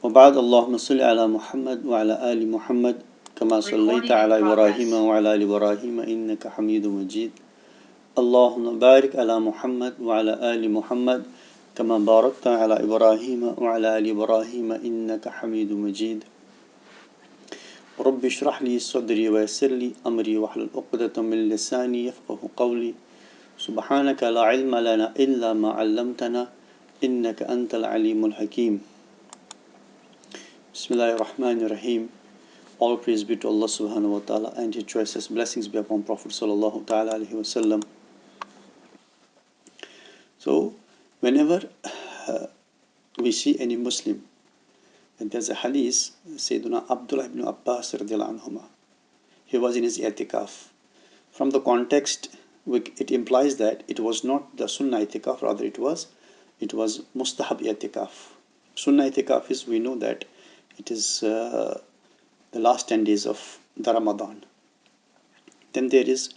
وبعد اللهم صل على محمد وعلى آل محمد كما صليت على إبراهيم وعلى آل إبراهيم إنك حميد مجيد اللهم بارك على محمد وعلى آل محمد كما باركت على إبراهيم وعلى آل إبراهيم إنك حميد مجيد رب اشرح لي صدري ويسر لي أمري واحلل عقدة من لساني يفقه قولي سبحانك لا علم لنا إلا ما علمتنا إنك أنت العليم الحكيم Bismillahirrahmanirrahim. All praise be to Allah subhanahu wa ta'ala and His choicest blessings be upon Prophet sallallahu ta'ala alayhi wa sallam. So, whenever we see any Muslim, and there's a hadith, Sayyiduna Abdullah ibn Abbas radiallahu anhuma, he was in his i'tikaf. From the context, it implies that it was not the Sunnah i'tikaf, rather it was Mustahab i'tikaf. Sunnah i'tikaf is, we know that it is the last 10 days of the Ramadan. Then there is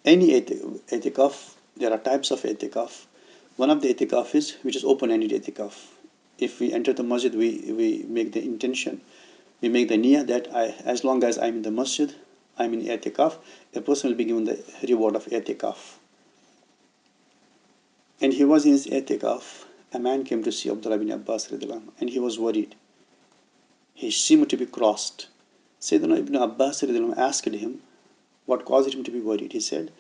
any i'tikaf, there are types of i'tikaf. One of the i'tikaf is which is open-ended i'tikaf. If we enter the masjid, we make the intention, we make the niyyah that as long as I'm in the masjid, I'm in i'tikaf, a person will be given the reward of i'tikaf. And he was in his i'tikaf. A man came to see Abdullah ibn Abbas and he was worried. He seemed to be crossed. Sayyidina ibn Abbas asked him what caused him to be worried. He said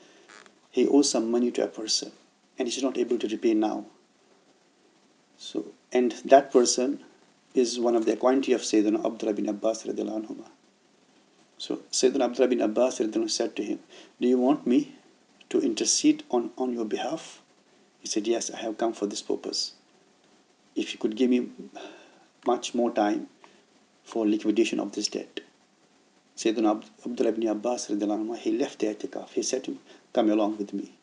he owes some money to a person and he's not able to repay now. So, and that person is one of the acquaintance of Sayyidina Abdullah bin Abbas. So Sayyidina Abdullah bin Abbas said to him, do you want me to intercede on your behalf? He said, yes, I have come for this purpose. If you could give me much more time for liquidation of this debt. Sayyidina Abdullah ibn Abbas, he left the i'tikaf. He said to him, come along with me.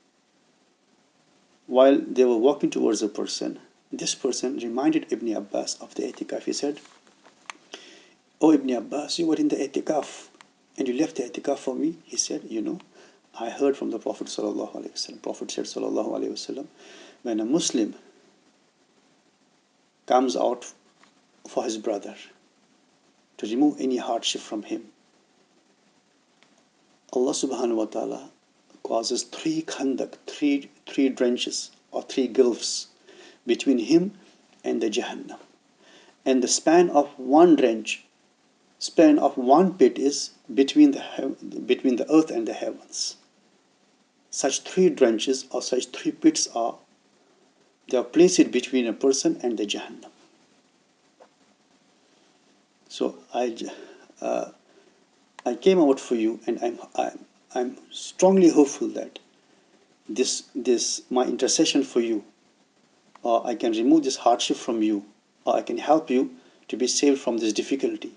While they were walking towards a person, this person reminded Ibn Abbas of the i'tikaf. He said, oh Ibn Abbas, you were in the i'tikaf and you left the i'tikaf for me. He said, I heard from the Prophet sallallahu alaihi wasallam. Prophet said sallallahu alaihi wasallam, when a Muslim comes out for his brother to remove any hardship from him, Allah subhanahu wa ta'ala causes three khandak, three trenches or three gulfs between him and the Jahannam. And the span of one trench, span of one pit is between the earth and the heavens. Such three trenches or such three pits they are placed between a person and the Jahannam. So I came out for you, and I'm strongly hopeful that this my intercession for you, or I can remove this hardship from you, or I can help you to be saved from this difficulty.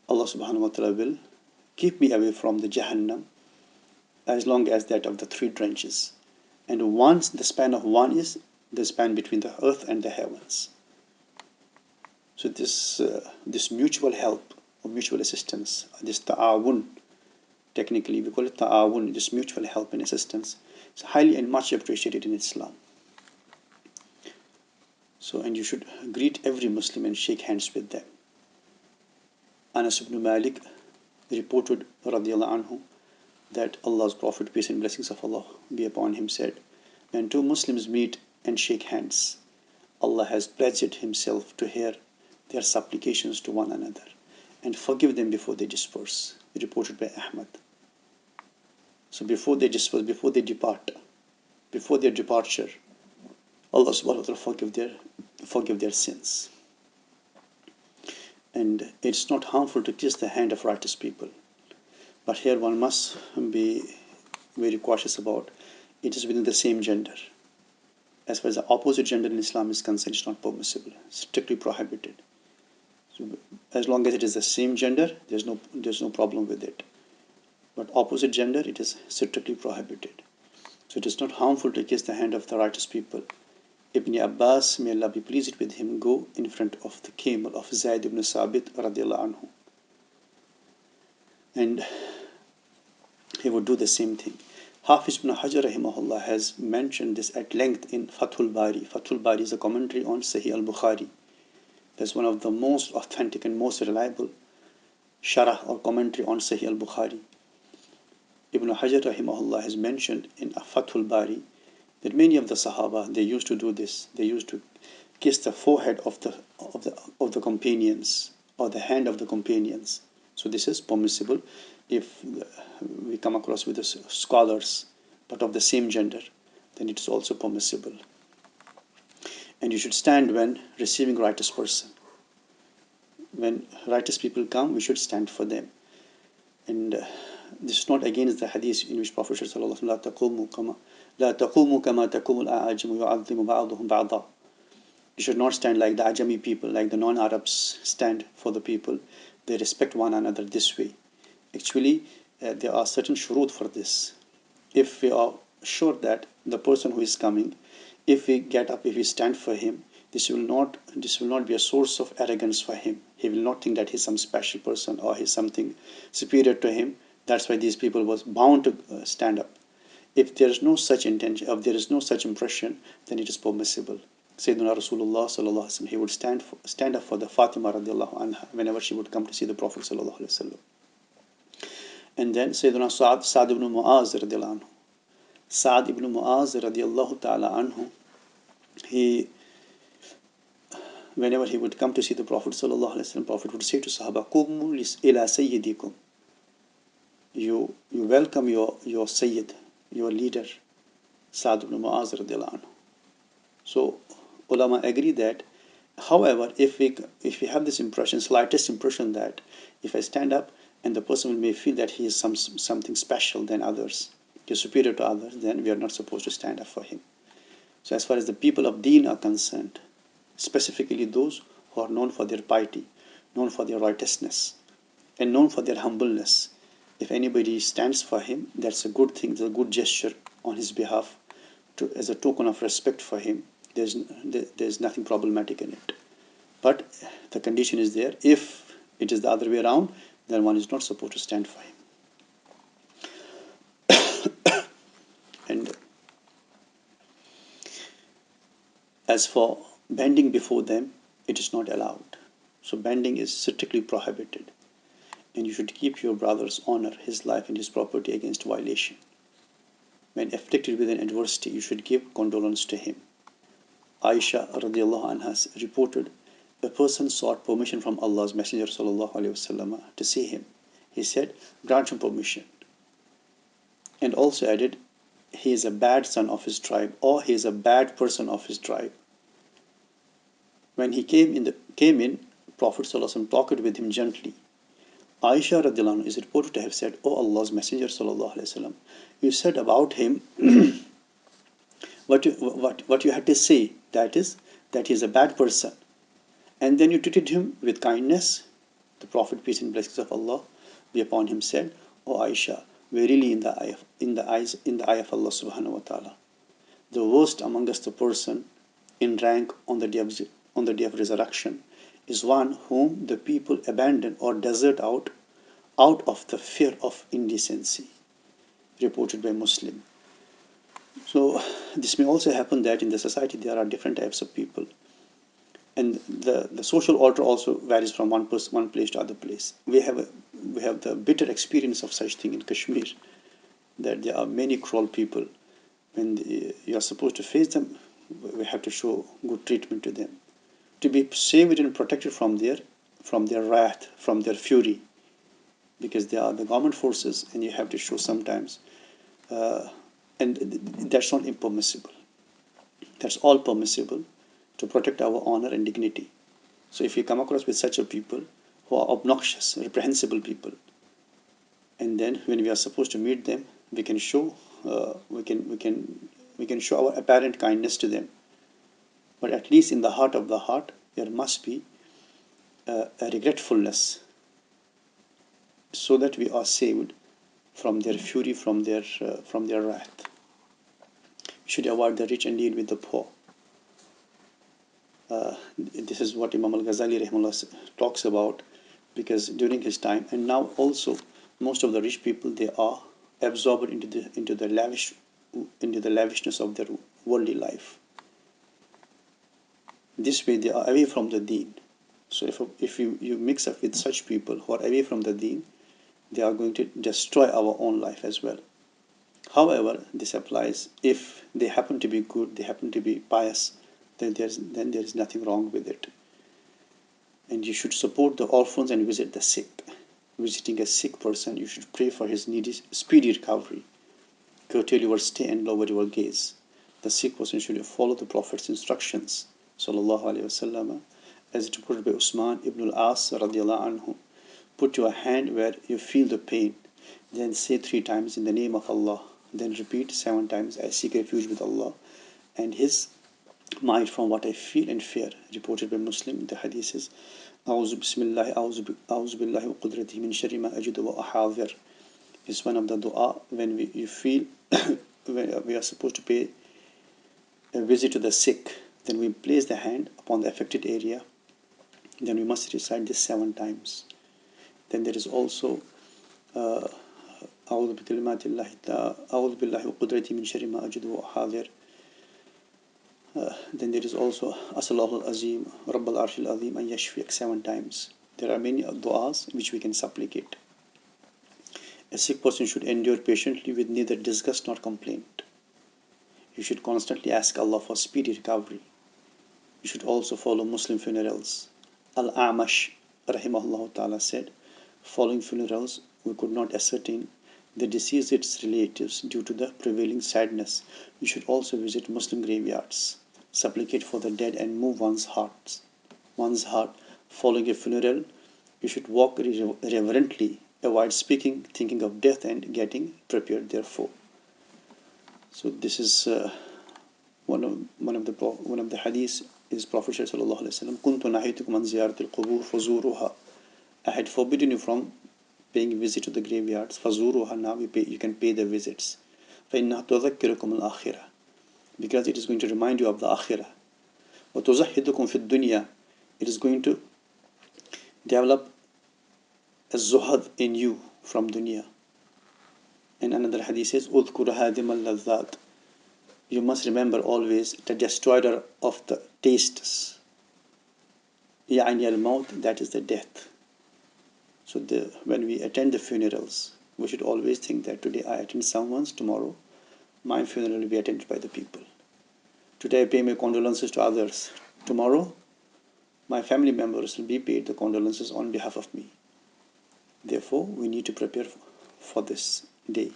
Allah subhanahu wa ta'ala will keep me away from the Jahannam as long as that of the three trenches. And once the span of one is the span between the earth and the heavens. So this mutual help or mutual assistance, this ta'awun, technically we call it ta'awun, this mutual help and assistance, is highly and much appreciated in Islam. So, and you should greet every Muslim and shake hands with them. Anas ibn Malik reported radiallahu anhu that Allah's Prophet, peace and blessings of Allah be upon him, said, when two Muslims meet and shake hands, Allah has pledged himself to hear their supplications to one another and forgive them before they disperse. Reported by Ahmad. So before they disperse, before they depart, before their departure, Allah subhanahu wa ta'ala forgive their sins. And it's not harmful to kiss the hand of righteous people. But here one must be very cautious about it is within the same gender. As far as the opposite gender in Islam is concerned, it's not permissible, strictly prohibited. So as long as it is the same gender, there's no problem with it. But opposite gender, it is strictly prohibited. So it is not harmful to kiss the hand of the righteous people. Ibn Abbas, may Allah be pleased with him, go in front of the camel of Zayd ibn Sabit radiallahu anhu. And he would do the same thing. Hafiz ibn Hajar rahimahullah has mentioned this at length in Fathul Bari. Fathul Bari is a commentary on Sahih al-Bukhari. That's one of the most authentic and most reliable sharah or commentary on Sahih al-Bukhari. Ibn Hajar rahimahullah has mentioned in Fathul Bari that many of the Sahaba, they used to do this. They used to kiss the forehead of the companions or the hand of the companions. So this is permissible if we come across with the scholars but of the same gender, then it is also permissible. And you should stand when receiving righteous person. When righteous people come, we should stand for them. And this is not against the hadith in which Prophet said, لا تقوموا كما تقوم الأعاجم يعظم بعضهم بعضا. You should not stand like the Ajami people, like the non-Arabs stand for the people. They respect one another this way. Actually, there are certain shurut for this. If we are sure that the person who is coming, if we get up, if we stand for him, this will not be a source of arrogance for him. He will not think that he's some special person or he's something superior to him. That's why these people was bound to stand up. If there is no such intention, if there is no such impression, then it is permissible. Sayyidina Rasulullah sallallahu alaihi wasallam, he would stand up for the Fatima radiallahu anha whenever she would come to see the Prophet sallallahu alaihi wasallam. And then Sayyidina Sa'd ibn Mu'az radiallahu anhu. Sa'd ibn Mu'az radiallahu ta'ala anhu, whenever he would come to see the Prophet sallallahu alaihi wasallam, Prophet would say to Sahaba, Qumu ila sayyidikum. You welcome your Sayyid, your leader, Sa'd ibn Mu'az radiallahu anhu. So ulama agree that, however, if we have this impression, slightest impression that if I stand up and the person may feel that he is something special than others, he is superior to others, then we are not supposed to stand up for him. So as far as the people of Deen are concerned, specifically those who are known for their piety, known for their righteousness, and known for their humbleness, if anybody stands for him, that's a good thing, it's a good gesture on his behalf, as a token of respect for him. There's nothing problematic in it. But the condition is there. If it is the other way around, then one is not supposed to stand for him. And as for bending before them, it is not allowed. So bending is strictly prohibited. And you should keep your brother's honor, his life and his property against violation. When afflicted with an adversity, you should give condolence to him. Aisha radiallahu anha reported, a person sought permission from Allah's Messenger sallallahu alaihi wasallam to see him. He said, grant him permission. And also added, he is a bad son of his tribe, or he is a bad person of his tribe. When he came in, Prophet sallallahu alaihi wasallam talked with him gently. Aisha radiallahu anha is reported to have said, O Allah's Messenger sallallahu alaihi wasallam, you said about him what you had to say, that is, that he is a bad person. And then you treated him with kindness. The Prophet, peace and blessings of Allah be upon him, said, O Aisha, verily in the eye of Allah subhanahu wa ta'ala, the worst among us the person in rank on the day of resurrection is one whom the people abandon or desert out of the fear of indecency. Reported by Muslim. So this may also happen that in the society there are different types of people, and the social order also varies from one place to other place. We have the bitter experience of such thing in Kashmir, that there are many cruel people. When you are supposed to face them, we have to show good treatment to them, to be saved and protected from their wrath, from their fury, because they are the government forces, and you have to show sometimes. And that's not impermissible. That's all permissible to protect our honor and dignity. So if you come across with such a people who are obnoxious, reprehensible people, and then when we are supposed to meet them, we can show we can show our apparent kindness to them. But at least in the heart of the heart, there must be a regretfulness, so that we are saved from their fury, from their wrath. We should avoid the rich and deal with the poor. This is what Imam Al-Ghazali rahimahullah talks about, because during his time, and now also, most of the rich people, they are absorbed into the lavishness of their worldly life. This way they are away from the deen. So if you mix up with such people who are away from the deen, they are going to destroy our own life as well. However, this applies if they happen to be good, they happen to be pious, then there is nothing wrong with it. And you should support the orphans and visit the sick. Visiting a sick person, you should pray for his needy, speedy recovery. Curtail your stay and lower your gaze. The sick person should follow the Prophet's instructions, sallallahu alaihi wasallam, as reported by Usman ibn al-As radiallahu anhu. Put your hand where you feel the pain, then say 3 times in the name of Allah. Then repeat 7 times, I seek refuge with Allah and His might from what I feel and fear. Reported by Muslim. The hadith is أعوذ بسم الله أعوذ بالله وقدرته من شر ما أجد وأحاذر. It's one of the dua when you feel when we are supposed to pay a visit to the sick. Then we place the hand upon the affected area. Then we must recite this 7 times. Then there is also أعوذ بكلمات الله أعوذ بالله وقدرته من شر ما أجد وأحاذر. Then there is also Asallahu al-Azim, Rabb al-Arsh al-Azim, and Yashfiq 7 times. There are many du'as which we can supplicate. A sick person should endure patiently with neither disgust nor complaint. You should constantly ask Allah for speedy recovery. You should also follow Muslim funerals. Al-Amash, rahimahullah ta'ala, said, following funerals, we could not ascertain the deceased's relatives due to the prevailing sadness. You should also visit Muslim graveyards, supplicate for the dead, and move one's heart. Following a funeral, you should walk reverently, avoid speaking, thinking of death, and getting prepared therefor. So this is one of the hadiths is Prophet sallallahu alaihi wasallam, "Kuntu nahaytukum an ziyaratil qubur fazuruha." I had forbidden you from paying a visit to the graveyards. Fazuruha, now you can pay the visits. فَإِنَّهَا تُذَكِّرُكُمُ الْآخِرَةِ, because it is going to remind you of the akhirah. وَتُزَحِّدُكُمْ فِي الدُّنْيَا, it is going to develop a zuhad in you from dunya. And another hadith says, أُذْكُرَ هَادِمَ اللَّذَّاتِ, you must remember always the destroyer of the tastes. يَعْنِي الْمَوْتِ, that is the death. So when we attend the funerals, we should always think that today I attend someone's, tomorrow my funeral will be attended by the people. Today I pay my condolences to others, tomorrow my family members will be paid the condolences on behalf of me. Therefore, we need to prepare for this day.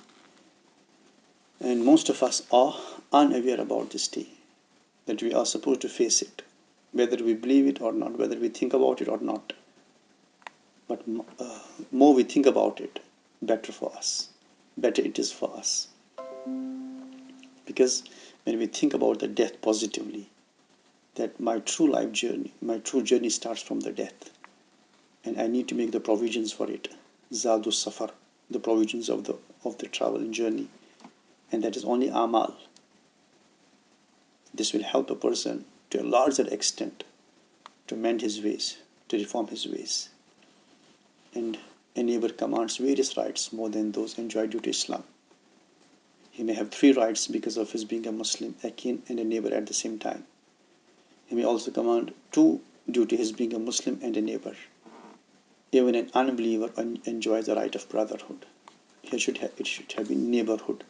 And most of us are unaware about this day, that we are supposed to face it, whether we believe it or not, whether we think about it or not. But more we think about it, better it is for us. Because when we think about the death positively, that my true journey starts from the death, and I need to make the provisions for it. Zadus Safar, the provisions of the travel and journey, and that is only amal. This will help a person to a larger extent to mend his ways, to reform his ways. And a neighbor commands various rights more than those enjoyed due to Islam. He may have 3 rights because of his being a Muslim, a kin, and a neighbor at the same time. He may also command 2 due to his being a Muslim and a neighbor. Even an unbeliever enjoys the right of brotherhood. It should have been neighborhood.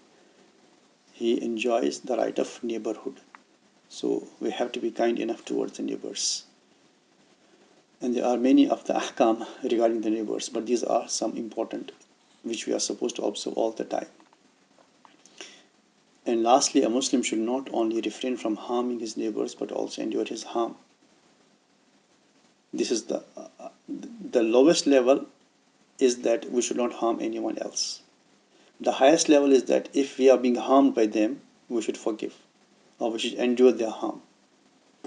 He enjoys the right of neighborhood. So we have to be kind enough towards the neighbors. And there are many of the ahkam regarding the neighbors, but these are some important which we are supposed to observe all the time. And lastly, a Muslim should not only refrain from harming his neighbors, but also endure his harm. This is the lowest level, is that we should not harm anyone else. The highest level is that if we are being harmed by them, we should forgive, or we should endure their harm.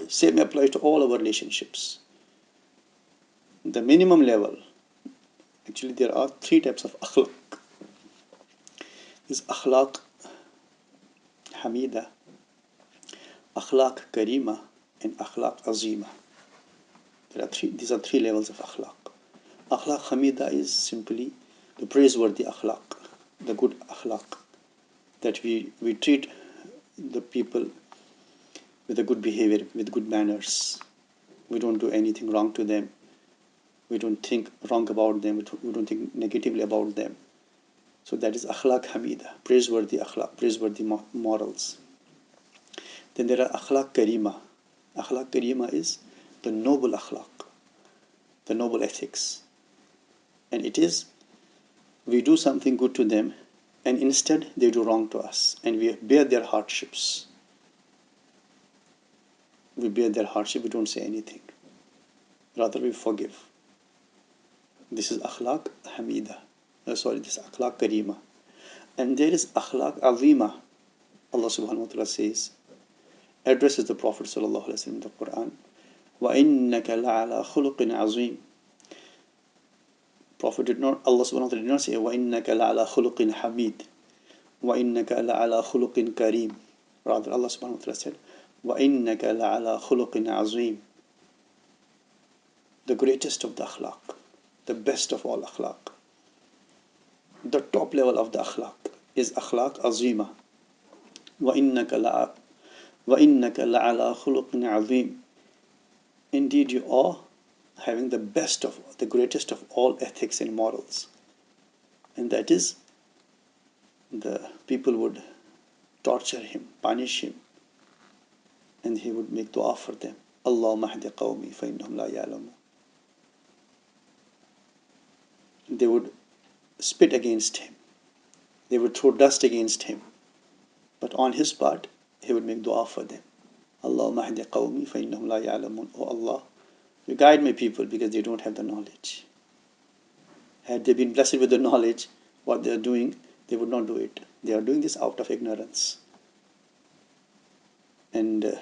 Same applies to all our relationships. The minimum level, actually there are 3 types of akhlaq. There's akhlaq hamida, akhlaq karima, and akhlaq azima. These are 3 levels of akhlaq. Akhlaq hamida is simply the praiseworthy akhlaq, the good akhlaq, that we treat the people with a good behavior, with good manners. We don't do anything wrong to them. We don't think wrong about them. We don't think negatively about them. So that is akhlaq hamida, praiseworthy akhlaq, praiseworthy morals. Then there are akhlaq karima. Akhlaq karima is the noble akhlaq, the noble ethics. And it is, we do something good to them, and instead they do wrong to us, and we bear their hardships. We bear their hardship, we don't say anything. Rather, we forgive. This is akhlaq hamida. This is akhlaq karima. And there is akhlaq azima. Allah subhanahu wa ta'ala says, addresses the Prophet sallallahu alaihi wasallam in the Quran, وَإِنَّكَ لَعَلَى خُلُقٍ عَظِيمٍ. Prophet did not, Allah subhanahu wa ta'ala did not say, وَإِنَّكَ لَعَلَى خُلُقٍ حَمِيدٍ وَإِنَّكَ لَعَلَى خُلُقٍ كَرِيمٍ. Rather, Allah subhanahu wa ta'ala said, وَإِنَّكَ لَعَلَى خُلُقٍ عَظِيمٍ. The greatest of the akhlaq, the best of all akhlaq. The top level of the akhlaq is akhlaq azima. وَإِنَّكَ لَعَلَى خُلُقٍ عَظِيمٍ. Indeed, you are having the best of, the greatest of all ethics and morals. And that is, the people would torture him, punish him, and he would make dua for them. Allahumma hdi qawmi fa innahum la ya'lamun. They would spit against him. They would throw dust against him. But on his part, he would make dua for them. Allahumma hdi qawmi fa innahum la ya'lamun. Oh Allah, you guide my people because they don't have the knowledge. Had they been blessed with the knowledge, what they are doing, they would not do it. They are doing this out of ignorance. And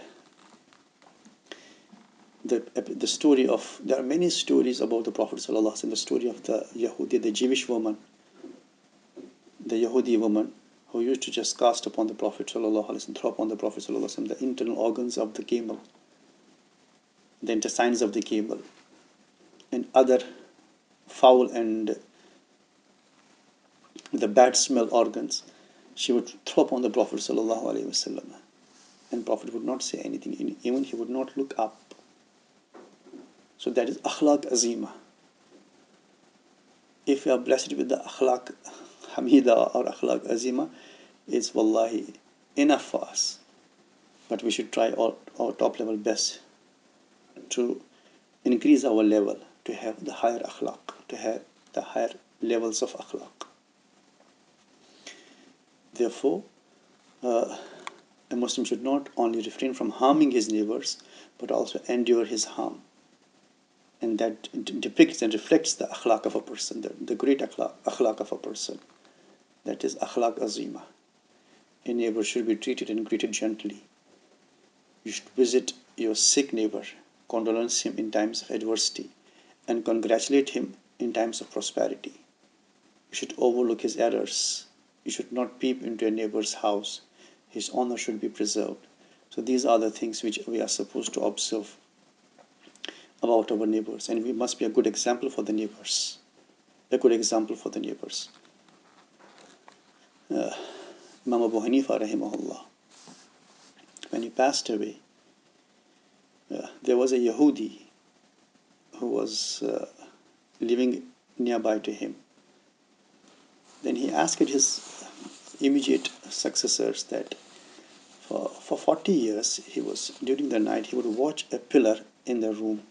the story of, there are many stories about the Prophet ﷺ, the story of the Yahudi, the Jewish woman, the Yahudi woman who used to just cast upon the Prophet ﷺ, throw upon the Prophet ﷺ the internal organs of the camel, the intestines of the camel, and other foul and the bad smell organs. She would throw upon the Prophet ﷺ, and Prophet would not say anything, even he would not look up. So that is akhlaq azima. If we are blessed with the akhlaq hamida or akhlaq azima, it's wallahi enough for us. But we should try our top level best to increase our level, to have the higher akhlaq, to have the higher levels of akhlaq. Therefore, a Muslim should not only refrain from harming his neighbors, but also endure his harm. And that depicts and reflects the akhlaq of a person, the great akhlaq of a person. That is akhlaq azima. A neighbor should be treated and greeted gently. You should visit your sick neighbor, condolence him in times of adversity, and congratulate him in times of prosperity. You should overlook his errors. You should not peep into a neighbor's house. His honor should be preserved. So these are the things which we are supposed to observe about our neighbors, and we must be a good example for the neighbors. A good example for the neighbors. Imam Abu Hanifa rahimahullah, when he passed away, there was a Yahudi who was living nearby to him. Then he asked his immediate successors that for 40 years during the night he would watch a pillar in the room.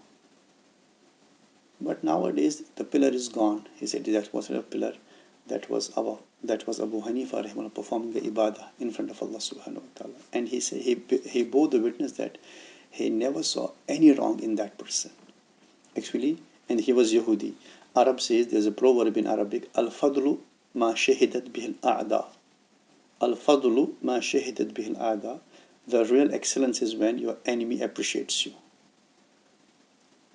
But nowadays the pillar is gone. He said that was a pillar, that was Abu Hanifa rahimahullah performing the ibadah in front of Allah subhanahu wa ta'ala. And he said he bore the witness that he never saw any wrong in that person. Actually, and he was Yahudi. Arab says, there's a proverb in Arabic, Al-Fadlu ma shahidat bihil a'da. Al-Fadlu ma shahidat bihil a'da. The real excellence is when your enemy appreciates you.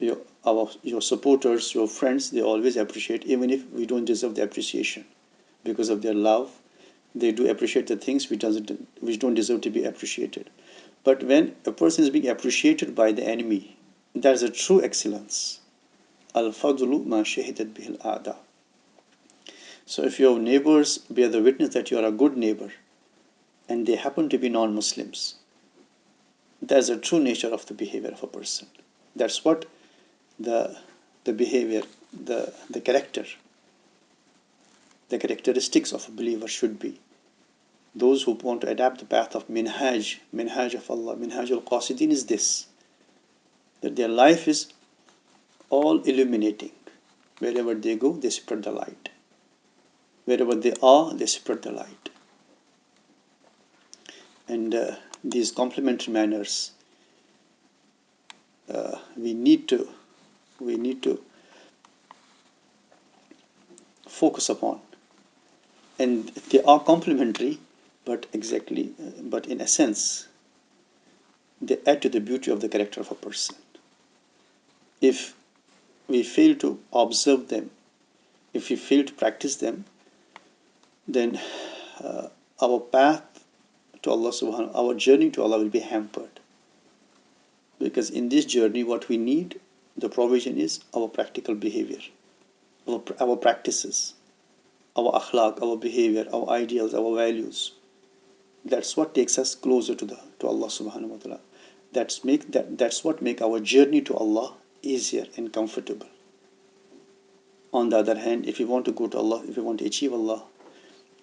Your supporters, your friends, they always appreciate, even if we don't deserve the appreciation. Because of their love, they do appreciate the things which don't deserve to be appreciated. But when a person is being appreciated by the enemy, that is a true excellence. Al-Fadlu ma shahidat bihil a'da. So if your neighbors bear the witness that you are a good neighbor, and they happen to be non-Muslims, that's the true nature of the behavior of a person. That's what the the behavior, the character, the characteristics of a believer should be. Those who want to adapt the path of minhaj of Allah, minhaj al-qasidin is this, that their life is all illuminating. Wherever they go, they spread the light. Wherever they are, they spread the light. And these complementary manners, we need to focus upon. And they are complementary, but in essence, they add to the beauty of the character of a person. If we fail to observe them, if we fail to practice them, then our path to Allah subhanahu, our journey to Allah will be hampered. Because in this journey, what we need, the provision is our practical behavior, our practices, our akhlaq, our behavior, our ideals, our values. That's what takes us closer to Allah subhanahu wa ta'ala. That's what make our journey to Allah easier and comfortable. On the other hand, if we want to go to Allah, if we want to achieve Allah,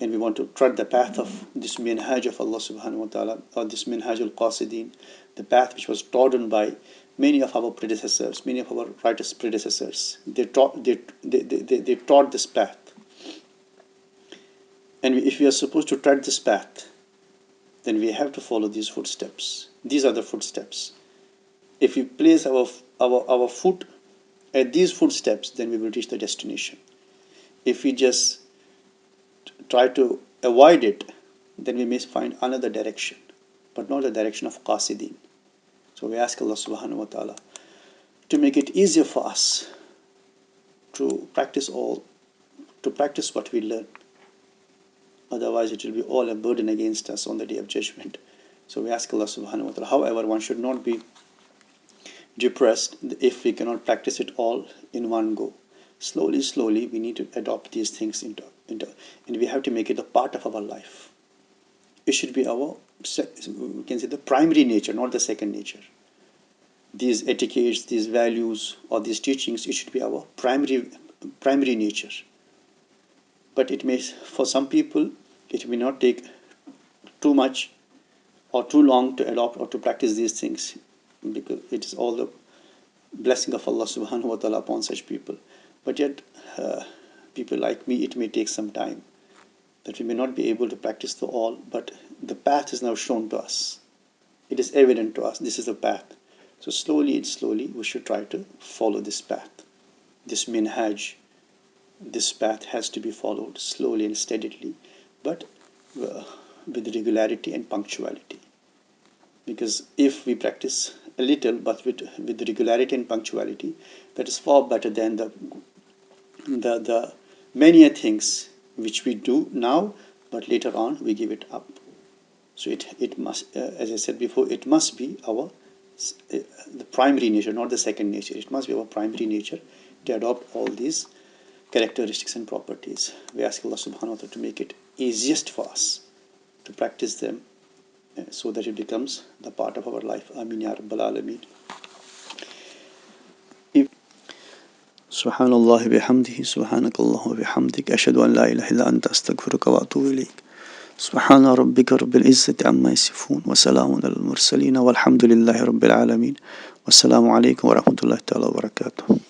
and we want to tread the path of this minhaj of Allah subhanahu wa ta'ala, or this minhaj al-qasidin, the path which was trodden by many of our predecessors, many of our righteous predecessors. They taught this path. And if we are supposed to tread this path, then we have to follow these footsteps. These are the footsteps. If we place our foot at these footsteps, then we will reach the destination. If we just try to avoid it, then we may find another direction, but not the direction of qasidin. So we ask Allah subhanahu wa ta'ala to make it easier for us to practice what we learn. Otherwise it will be all a burden against us on the day of judgment. So we ask Allah subhanahu wa ta'ala. However, one should not be depressed if we cannot practice it all in one go. Slowly we need to adopt these things into and we have to make it a part of our life. It should be we can say the primary nature, not the second nature. These etiquettes, these values, or these teachings, it should be our primary nature. But for some people, it may not take too much or too long to adopt or to practice these things, because it is all the blessing of Allah subhanahu wa ta'ala upon such people. But yet, people like me, it may take some time, that we may not be able to practice the all, but the path is now shown to us. It is evident to us, this is the path. So slowly we should try to follow this path. This minhaj, this path has to be followed slowly and steadily, but with regularity and punctuality. Because if we practice a little, but with regularity and punctuality, that is far better than the many things which we do now, but later on we give it up. So it must, as I said before, it must be the primary nature, not the second nature. It must be our primary nature to adopt all these characteristics and properties. We ask Allah subhanahu wa ta'ala to make it easiest for us to practice them, so that it becomes the part of our life. Ameen ya Rabbal Alameen. Subhanallah bihamdihi, subhanakallah wa bihamdik, ashhadu an la ilaha illa anta, astaghfiruka wa atubu ilayk. Subhana rabbika rabbil izzati amma yasifun, wa salamun alal mursalin, walhamdulillahi rabbil alameen. Wassalamu alaikum wa rahmatullahi ta'ala wa barakatuh.